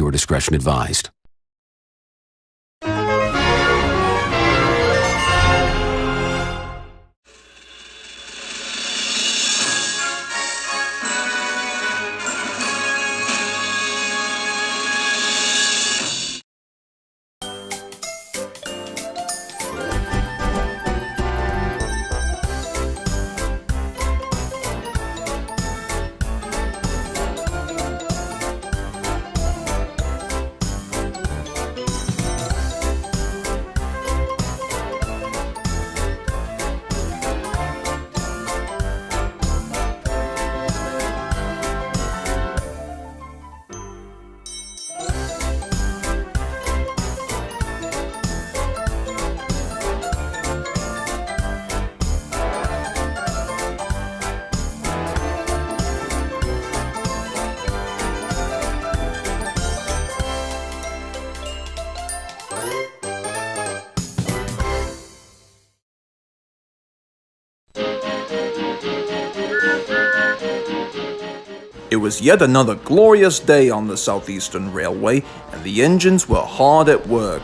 Viewer discretion advised. It was yet another glorious day on the Southeastern Railway, and the engines were hard at work.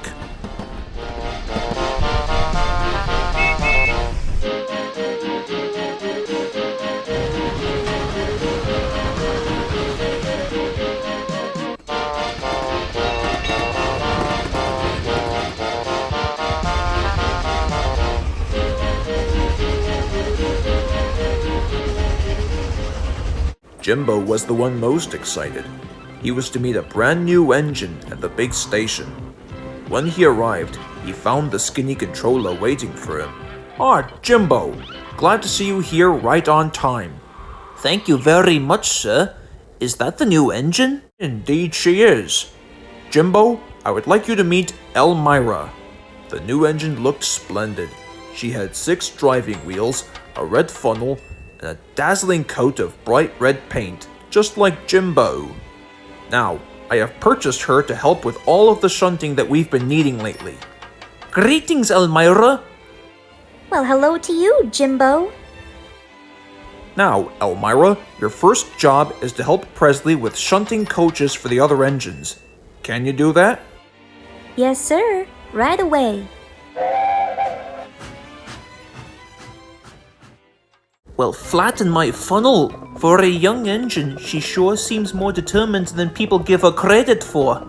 Jimbo was the one most excited. He was to meet a brand new engine at the big station. When he arrived, he found the skinny controller waiting for him. "Ah, Jimbo, glad to see you here right on time." Thank you very much, sir. Is that the new engine? Indeed she is. Jimbo, I would like you to meet Elmira. The new engine looked splendid. She had 6 driving wheels, a red funnel, and a dazzling coat of bright red paint, just like Jimbo. Now, I have purchased her to help with all of the shunting that we've been needing lately. Greetings, Elmira. Well, hello to you, Jimbo. Now, Elmira, your first job is to help Presley with shunting coaches for the other engines. Can you do that? Yes, sir. Right away. Well, flatten my funnel. For a young engine, she sure seems more determined than people give her credit for.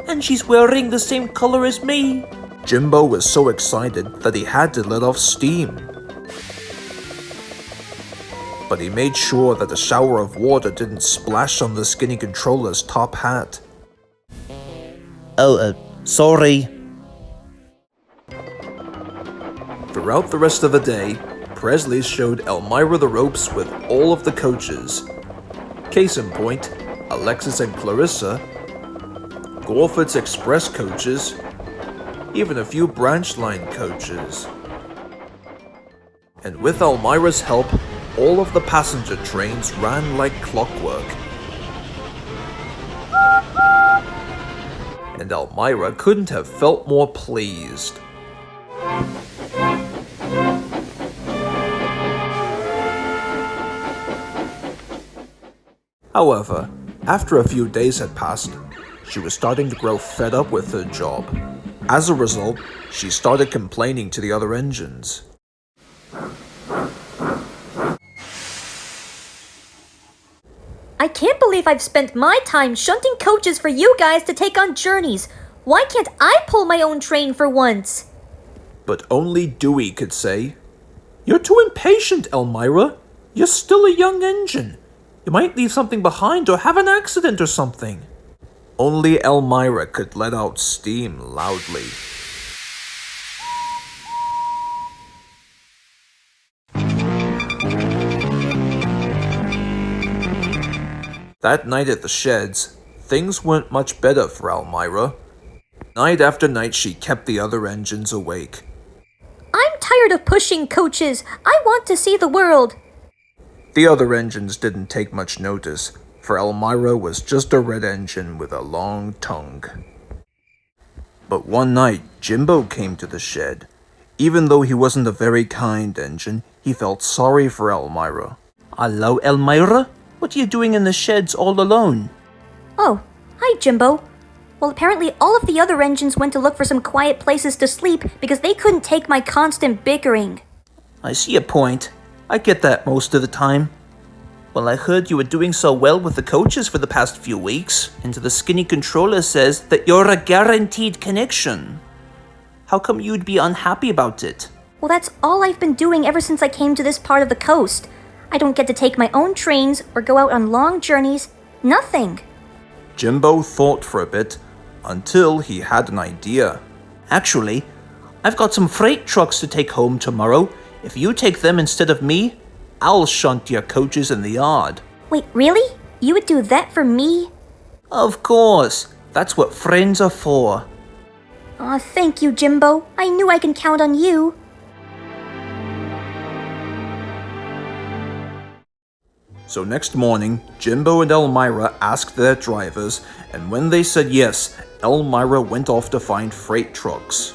And she's wearing the same color as me. Jimbo was so excited that he had to let off steam. But he made sure that a shower of water didn't splash on the skinny controller's top hat. Sorry. Throughout the rest of the day, Presley showed Elmira the ropes with all of the coaches. Case in point, Alexis and Clarissa, Gorford's Express coaches, even a few branch line coaches. And with Elmira's help, all of the passenger trains ran like clockwork. And Elmira couldn't have felt more pleased. However, after a few days had passed, she was starting to grow fed up with her job. As a result, she started complaining to the other engines. I can't believe I've spent my time shunting coaches for you guys to take on journeys. Why can't I pull my own train for once? But only Dewey could say, "You're too impatient, Elmira. You're still a young engine. You might leave something behind or have an accident or something." Only Elmira could let out steam loudly. That night at the sheds, things weren't much better for Elmira. Night after night she kept the other engines awake. I'm tired of pushing coaches. I want to see the world. The other engines didn't take much notice, for Elmira was just a red engine with a long tongue. But one night, Jimbo came to the shed. Even though he wasn't a very kind engine, he felt sorry for Elmira. Hello, Elmira? What are you doing in the sheds all alone? Oh, hi, Jimbo. Well, apparently all of the other engines went to look for some quiet places to sleep because they couldn't take my constant bickering. I see your point. I get that most of the time. Well, I heard you were doing so well with the coaches for the past few weeks, and the skinny controller says that you're a guaranteed connection. How come you'd be unhappy about it? Well, that's all I've been doing ever since I came to this part of the coast. I don't get to take my own trains or go out on long journeys. Nothing. Jimbo thought for a bit until he had an idea. Actually, I've got some freight trucks to take home tomorrow. If you take them instead of me, I'll shunt your coaches in the yard. Wait, really? You would do that for me? Of course. That's what friends are for. Aw, thank you, Jimbo. I knew I can count on you. So next morning, Jimbo and Elmira asked their drivers, and when they said yes, Elmira went off to find freight trucks.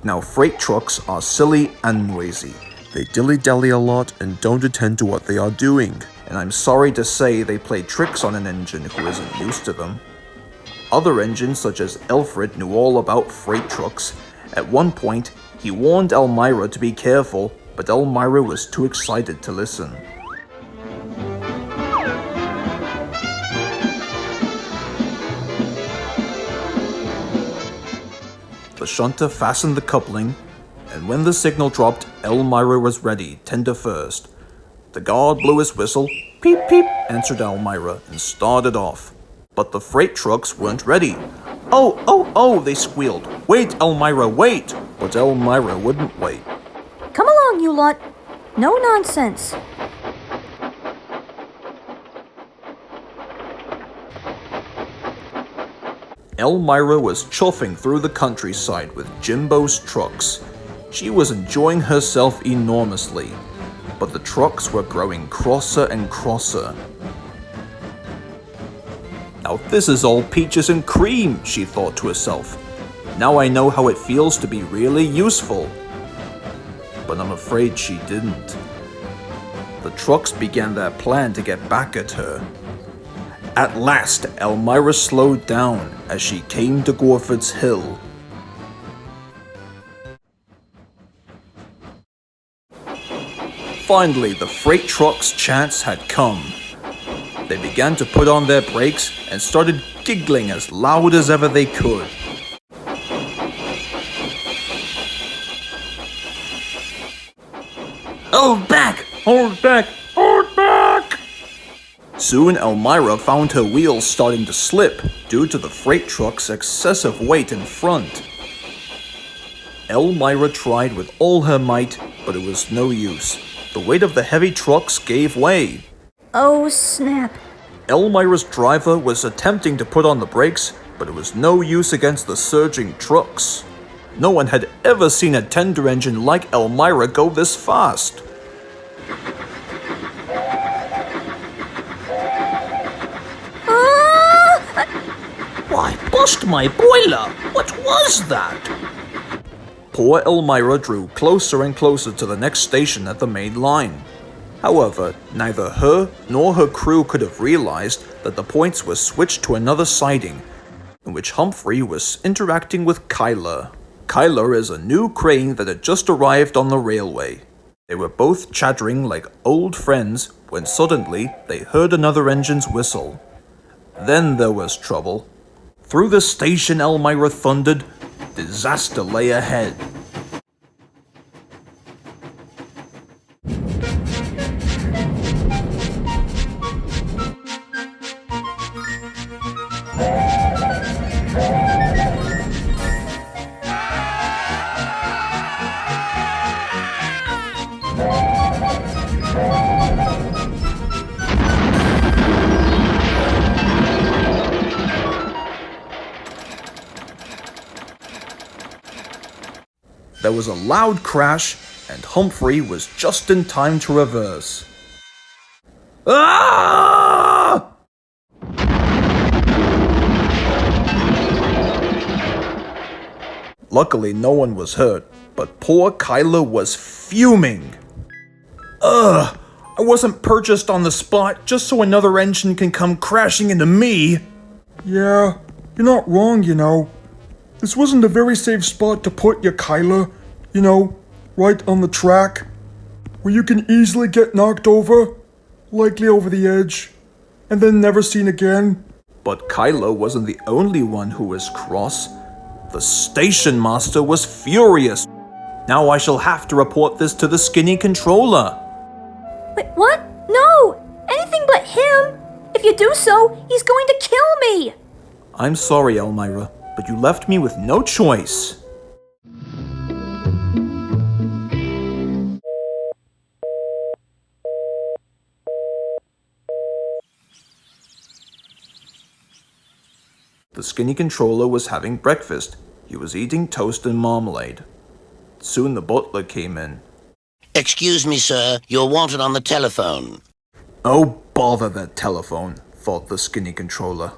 Now, freight trucks are silly and noisy. They dilly-dally a lot and don't attend to what they are doing. And I'm sorry to say they play tricks on an engine who isn't used to them. Other engines, such as Alfred, knew all about freight trucks. At one point, he warned Elmira to be careful, but Elmira was too excited to listen. The shunter fastened the coupling, and when the signal dropped, Elmira was ready, tender first. The guard blew his whistle, peep peep, answered Elmira, and started off. But the freight trucks weren't ready. Oh, they squealed. Wait, Elmira, wait! But Elmira wouldn't wait. Come along, you lot. No nonsense. Elmira was chuffing through the countryside with Jimbo's trucks. She was enjoying herself enormously, but the trucks were growing crosser and crosser. Now this is all peaches and cream, she thought to herself. Now I know how it feels to be really useful. But I'm afraid she didn't. The trucks began their plan to get back at her. At last, Elmira slowed down as she came to Gorford's Hill. Finally, the freight truck's chance had come. They began to put on their brakes and started giggling as loud as ever they could. Hold back! Hold back! Hold back! Soon Elmira found her wheels starting to slip due to the freight truck's excessive weight in front. Elmira tried with all her might, but it was no use. The weight of the heavy trucks gave way. Oh, snap. Elmira's driver was attempting to put on the brakes, but it was no use against the surging trucks. No one had ever seen a tender engine like Elmira go this fast. Why, bust my boiler! What was that? Poor Elmira drew closer and closer to the next station at the main line. However, neither her nor her crew could have realized that the points were switched to another siding, in which Humphrey was interacting with Kyler. Kyler is a new crane that had just arrived on the railway. They were both chattering like old friends when suddenly they heard another engine's whistle. Then there was trouble. Through the station, Elmira thundered, disaster lay ahead. There was a loud crash, and Humphrey was just in time to reverse. Ah! Luckily, no one was hurt, but poor Kyler was fuming. I wasn't purchased on the spot just so another engine can come crashing into me. Yeah, you're not wrong, you know. This wasn't a very safe spot to put you, Kyla. You know, right on the track, where you can easily get knocked over, likely over the edge, and then never seen again. But Kylo wasn't the only one who was cross. The station master was furious. Now I shall have to report this to the skinny controller. Wait, what? No! Anything but him! If you do so, he's going to kill me! I'm sorry, Elmira, but you left me with no choice. The skinny controller was having breakfast. He was eating toast and marmalade. Soon the butler came in. Excuse me, sir. You're wanted on the telephone. Oh, bother that telephone, thought the skinny controller.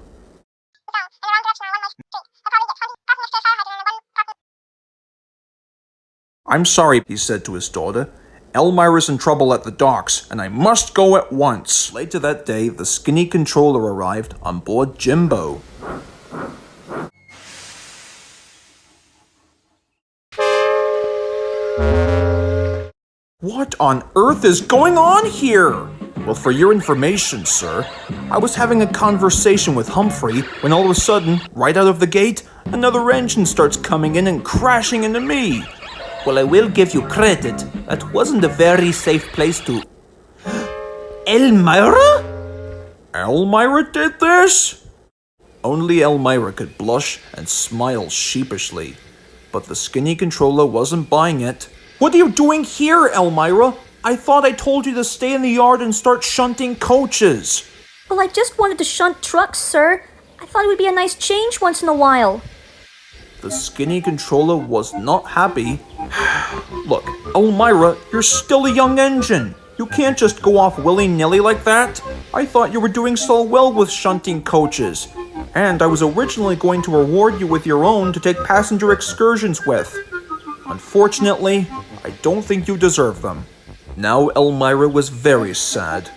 I'm sorry, he said to his daughter. Elmira's in trouble at the docks, and I must go at once. Later that day, the skinny controller arrived on board Jimbo. What on earth is going on here? Well, for your information, sir, I was having a conversation with Humphrey when all of a sudden, right out of the gate, another engine starts coming in and crashing into me. Well, I will give you credit. That wasn't a very safe place to... Elmira? Elmira did this? Only Elmira could blush and smile sheepishly. But the skinny controller wasn't buying it. What are you doing here, Elmira? I thought I told you to stay in the yard and start shunting coaches. Well, I just wanted to shunt trucks, sir. I thought it would be a nice change once in a while. The skinny controller was not happy. Look, Elmira, you're still a young engine. You can't just go off willy-nilly like that. I thought you were doing so well with shunting coaches. And I was originally going to reward you with your own to take passenger excursions with. Unfortunately, I don't think you deserve them. Now Elmira was very sad.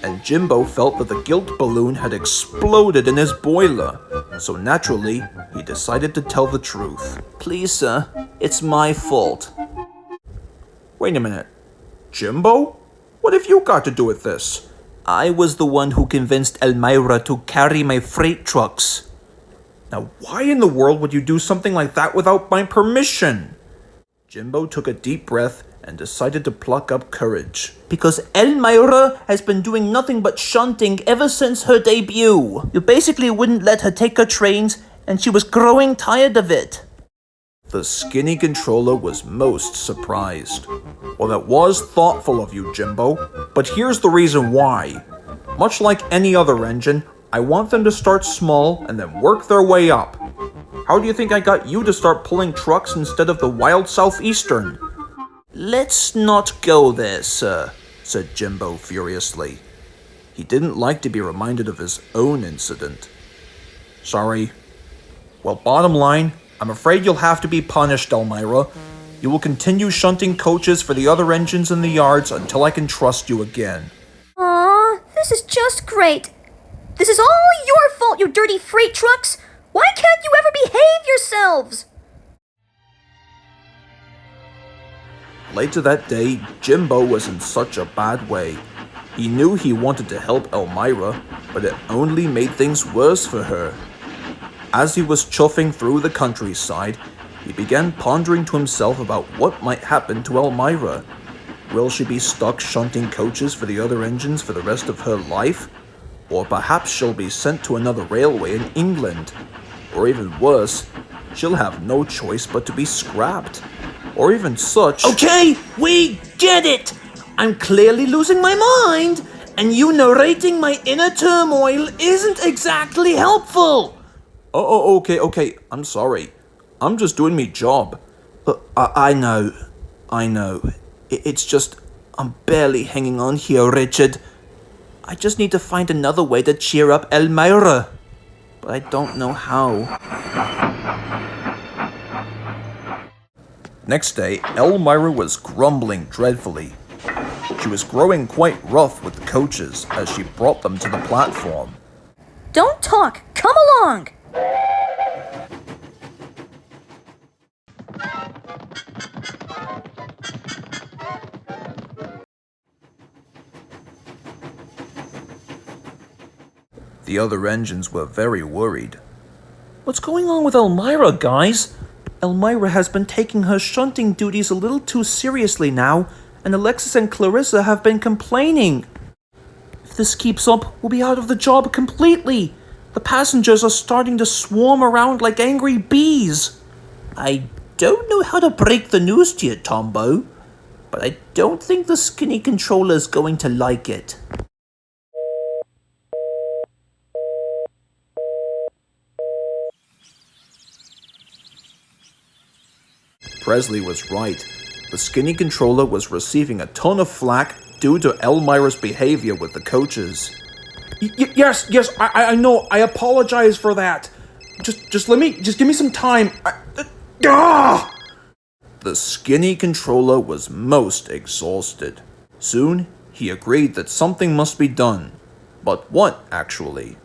And Jimbo felt that the guilt balloon had exploded in his boiler. So naturally, he decided to tell the truth. Please, sir, it's my fault. Wait a minute. Jimbo? What have you got to do with this? I was the one who convinced Elmira to carry my freight trucks. Now, why in the world would you do something like that without my permission? Jimbo took a deep breath and decided to pluck up courage. Because Elmira has been doing nothing but shunting ever since her debut. You basically wouldn't let her take her trains, and she was growing tired of it. The skinny controller was most surprised. Well, that was thoughtful of you, Jimbo, but here's the reason why. Much like any other engine, I want them to start small and then work their way up. How do you think I got you to start pulling trucks instead of the wild Southeastern? Let's not go there, sir, said Jimbo furiously. He didn't like to be reminded of his own incident. Sorry. Well, bottom line, I'm afraid you'll have to be punished, Elmira. You will continue shunting coaches for the other engines in the yards until I can trust you again. Aw, this is just great. This is all your fault, you dirty freight trucks! Why can't you ever behave yourselves? Later that day, Jimbo was in such a bad way. He knew he wanted to help Elmira, but it only made things worse for her. As he was chuffing through the countryside, he began pondering to himself about what might happen to Elmira. Will she be stuck shunting coaches for the other engines for the rest of her life? Or perhaps she'll be sent to another railway in England. Or even worse, she'll have no choice but to be scrapped. Or even such... Okay, we get it! I'm clearly losing my mind, and you narrating my inner turmoil isn't exactly helpful. Okay, I'm sorry. I'm just doing me job. I know. It's just, I'm barely hanging on here, Richard. I just need to find another way to cheer up Elmira. But I don't know how. Next day, Elmira was grumbling dreadfully. She was growing quite rough with the coaches as she brought them to the platform. Don't talk! Come along! The other engines were very worried. What's going on with Elmira, guys? Elmira has been taking her shunting duties a little too seriously now, and Alexis and Clarissa have been complaining. If this keeps up, we'll be out of the job completely. The passengers are starting to swarm around like angry bees. I don't know how to break the news to you, Tombo, but I don't think the skinny controller is going to like it. Presley was right. The skinny controller was receiving a ton of flack due to Elmira's behavior with the coaches. Yes, I know. I apologize for that. Just give me some time. The skinny controller was most exhausted. Soon, he agreed that something must be done. But what, actually?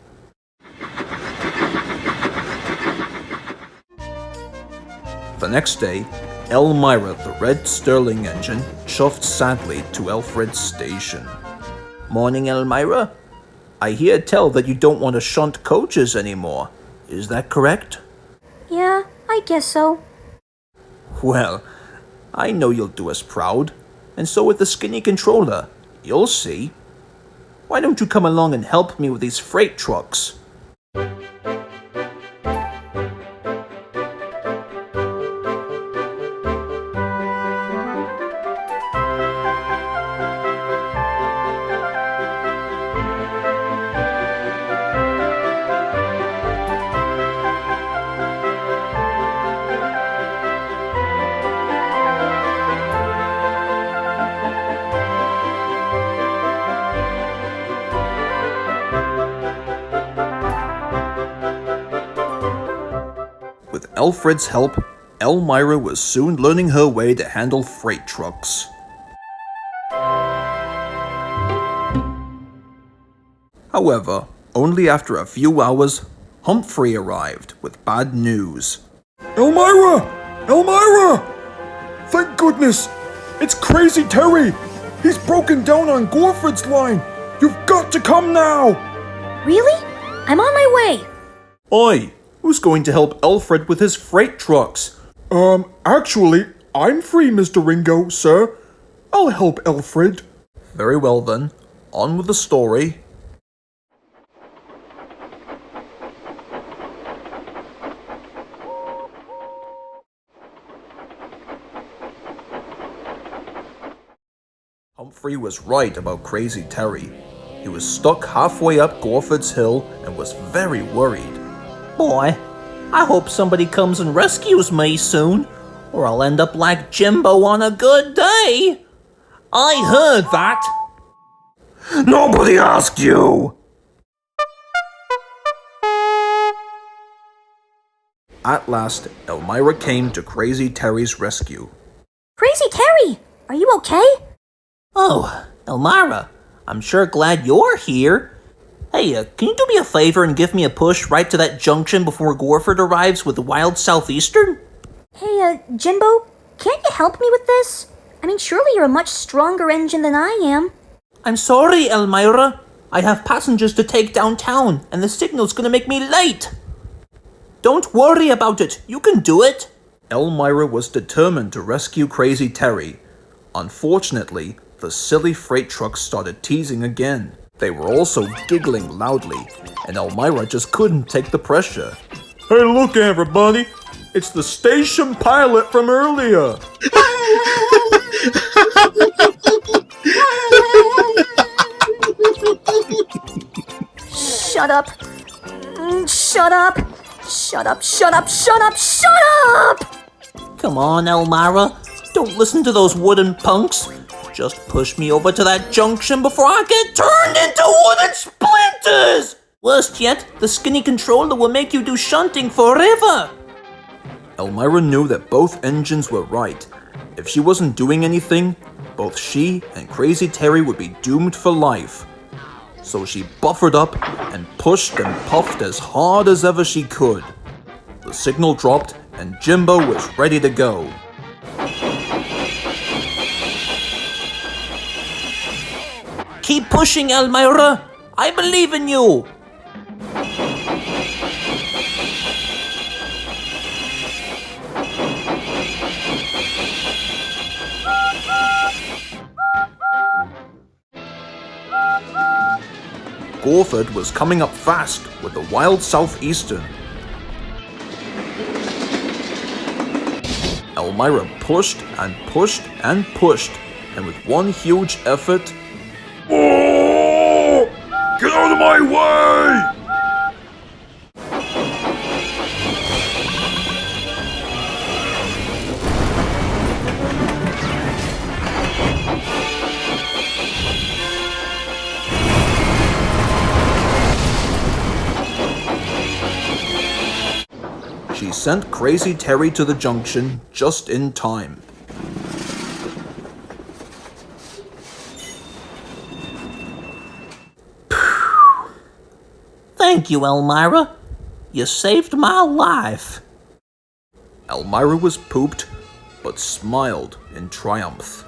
The next day, Elmira, the red Stirling engine, chuffed sadly to Alfred's station. Morning, Elmira. I hear tell that you don't want to shunt coaches anymore. Is that correct? Yeah, I guess so. Well, I know you'll do us proud, and so with the skinny controller. You'll see. Why don't you come along and help me with these freight trucks? With Alfred's help, Elmira was soon learning her way to handle freight trucks. However, only after a few hours, Humphrey arrived with bad news. Elmira! Elmira! Thank goodness! It's Crazy Terry! He's broken down on Gorford's line! You've got to come now! Really? I'm on my way! Oi! Who's going to help Alfred with his freight trucks? Actually, I'm free, Mr. Ringo, sir. I'll help Alfred. Very well then, on with the story. Humphrey was right about Crazy Terry. He was stuck halfway up Gorford's Hill and was very worried. Boy, I hope somebody comes and rescues me soon, or I'll end up like Jimbo on a good day. I heard that. Nobody asked you. At last, Elmira came to Crazy Terry's rescue. Crazy Terry! Are you okay? Oh, Elmira, I'm sure glad you're here. Hey, can you do me a favor and give me a push right to that junction before Gorford arrives with the Wild Southeastern? Hey, Jimbo, can't you help me with this? I mean, surely you're a much stronger engine than I am. I'm sorry, Elmira. I have passengers to take downtown, and the signal's gonna make me late. Don't worry about it. You can do it. Elmira was determined to rescue Crazy Terry. Unfortunately, the silly freight trucks started teasing again. They were also giggling loudly, and Elmira just couldn't take the pressure. Hey, look, everybody. It's the station pilot from earlier. Shut up. Shut up. Shut up, shut up, shut up, shut up! Come on, Elmira. Don't listen to those wooden punks. Just push me over to that junction before I get turned into wooden splinters! Worst yet, the skinny controller will make you do shunting forever! Elmira knew that both engines were right. If she wasn't doing anything, both she and Crazy Terry would be doomed for life. So she buffered up and pushed and puffed as hard as ever she could. The signal dropped and Jimbo was ready to go. Keep pushing, Elmira. I believe in you. Gorford was coming up fast with the wild southeastern. Elmira pushed and pushed and pushed, and with one huge effort... Oh! Get out of my way! She sent Crazy Terry to the junction just in time. Thank you, Elmira. You saved my life. Elmira was pooped, but smiled in triumph.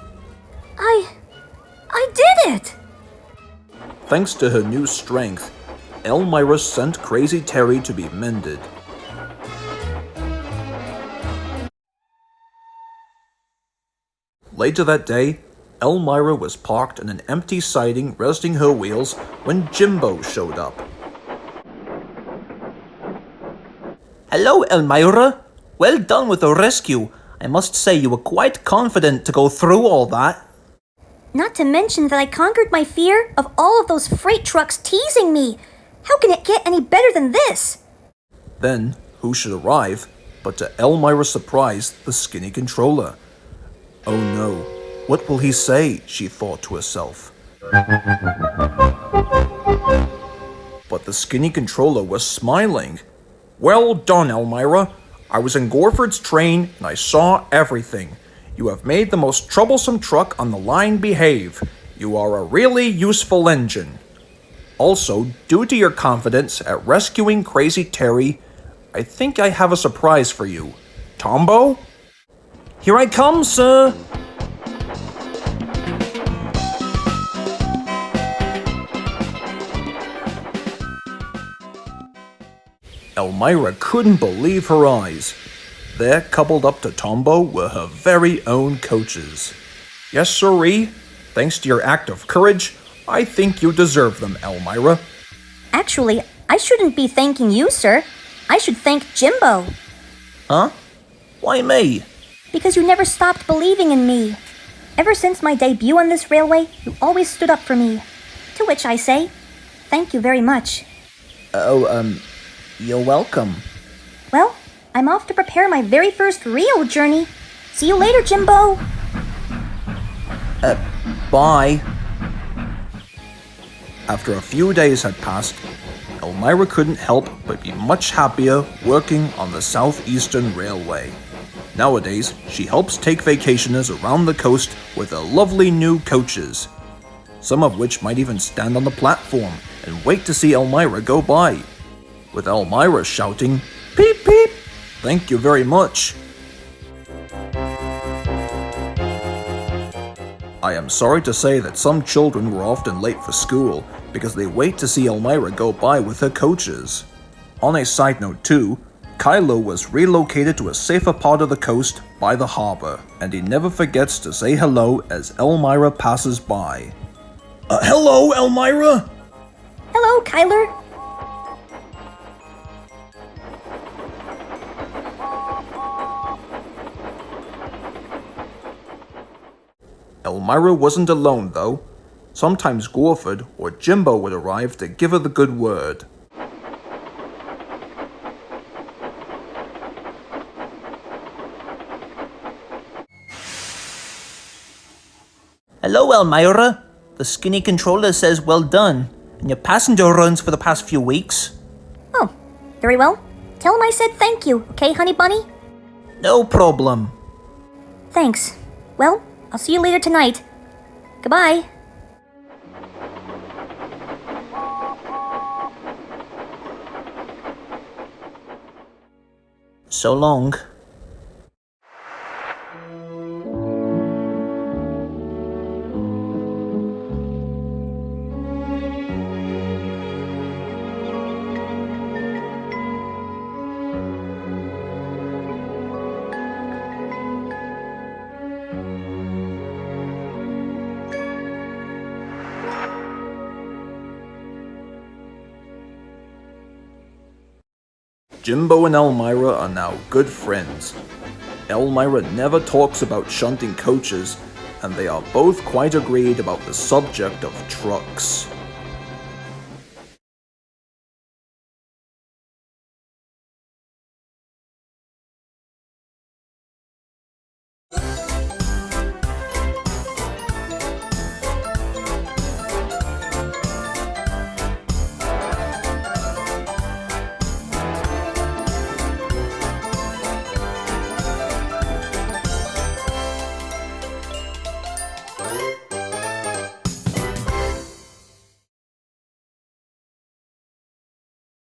I did it! Thanks to her new strength, Elmira sent Crazy Terry to be mended. Later that day, Elmira was parked in an empty siding resting her wheels when Jimbo showed up. Hello, Elmira. Well done with the rescue. I must say you were quite confident to go through all that. Not to mention that I conquered my fear of all of those freight trucks teasing me. How can it get any better than this? Then, who should arrive but to Elmira's surprise, the skinny controller. Oh no, what will he say, she thought to herself. But the skinny controller was smiling. Well done, Elmira. I was in Gorford's train and I saw everything. You have made the most troublesome truck on the line behave. You are a really useful engine. Also, due to your confidence at rescuing Crazy Terry, I think I have a surprise for you. Tombo? Here I come, sir. Elmira couldn't believe her eyes. There, coupled up to Tombo, were her very own coaches. Yes, sirree. Thanks to your act of courage, I think you deserve them, Elmira. Actually, I shouldn't be thanking you, sir. I should thank Jimbo. Huh? Why me? Because you never stopped believing in me. Ever since my debut on this railway, you always stood up for me. To which I say, thank you very much. You're welcome. Well, I'm off to prepare my very first Rio journey. See you later, Jimbo. Bye. After a few days had passed, Elmira couldn't help but be much happier working on the Southeastern Railway. Nowadays, she helps take vacationers around the coast with her lovely new coaches, some of which might even stand on the platform and wait to see Elmira go by, with Elmira shouting, "Peep, peep! Thank you very much." I am sorry to say that some children were often late for school because they wait to see Elmira go by with her coaches. On a side note too, Kylo was relocated to a safer part of the coast by the harbor, and he never forgets to say hello as Elmira passes by. Hello, Elmira! Hello, Kyler. Elmira wasn't alone, though. Sometimes Gorford or Jimbo would arrive to give her the good word. Hello, Elmira. The skinny controller says well done, and your passenger runs for the past few weeks. Oh, very well. Tell him I said thank you, okay, honey bunny? No problem. Thanks. Well, I'll see you later tonight. Goodbye. So long. Jimbo and Elmira are now good friends. Elmira never talks about shunting coaches, and they are both quite agreed about the subject of trucks.